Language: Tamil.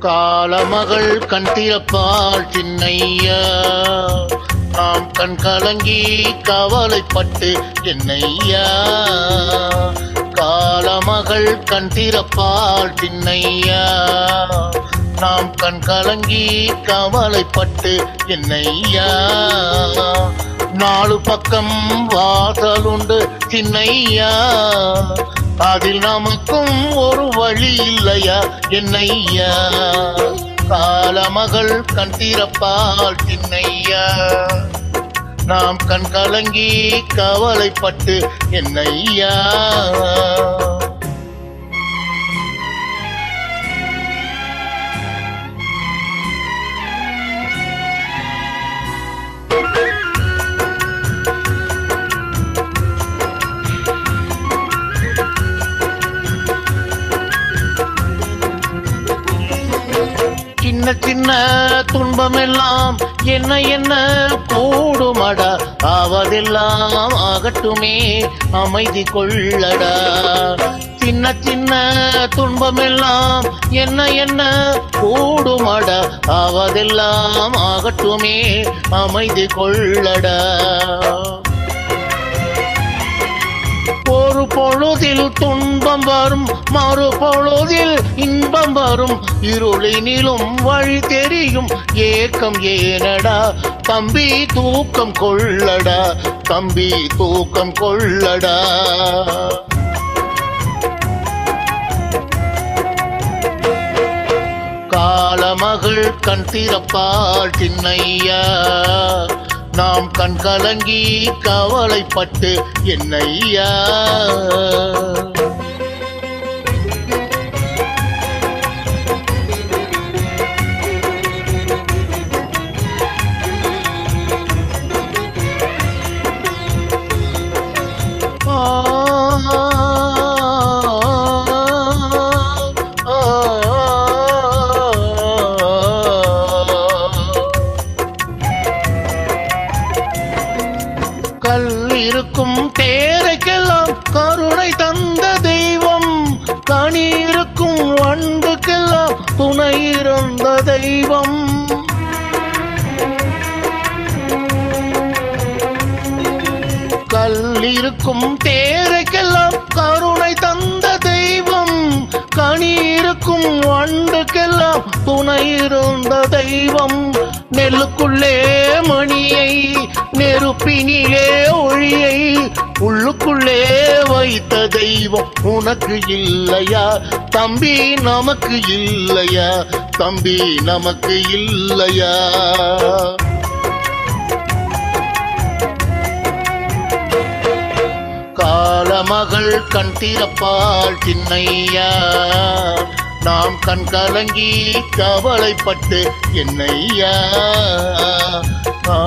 காலமகள் கண் திறப்பாள் சின்னையா, நாம் கண் கலங்கி கவலைப்பட்டு என்னையா. காலமகள் கண் திறப்பாள் சின்னையா, நாம் கண் கலங்கி கவலைப்பட்டு என்னையா. நாலு பக்கம் வாசலுண்டு சின்னையா, அதில் நமக்கும் ஒரு வழி இல்லையா என்னையா. காலமகள் கண் திறப்பாள் சின்னையா, நாம் கண் கலங்கி கவலைப்பட்டு என்னையா. சின்ன சின்ன துன்பமெல்லாம் என்ன என்ன கூடுமடா, ஆவதெல்லாம் ஆகட்டுமே அமைதி கொள்ளடா. சின்ன சின்ன துன்பமெல்லாம் என்ன என்ன கூடுமடா, ஆவதெல்லாம் ஆகட்டுமே அமைதி கொள்ளடா. ஒரு பொழுதில் துன்பம் வரும், மறு பொழுதில் இன்பம் வரும், இருளினிலும் வழி தெரியும் ஏக்கம் ஏனடா. தம்பி தூக்கம் கொள்ளடா, தம்பி தூக்கம் கொள்ளடா. காலமகள் கண் திறப்பாள் சின்னையா, நாம் கண் கலங்கி கவலைப்பட்டு என்னையா. கல் இருக்கும் தேரைக்கெல்லாம் கருணை தந்த தெய்வம், கனி இருக்கும் வண்டுக்கெல்லாம் துணை இருந்த தெய்வம். கல் இருக்கும் தேரைக்கெல்லாம் கருணை தந்த தெய்வம், கனி இருக்கும் வண்டுக்கெல்லாம் துணை இருந்த தெய்வம். நெல்லுக்குள்ளே மணியை, நெருப்பினிலே ஒளியை உள்ளுக்குள்ளே வைத்த தெய்வம் உனக்கு இல்லையா தம்பி, நமக்கு இல்லையா தம்பி, நமக்கு இல்லையா. காலமகள் கண் திறப்பாள் சின்னையா, நாம் கண் கலங்கி கவலைப்பட்டு என்னையா. ஆ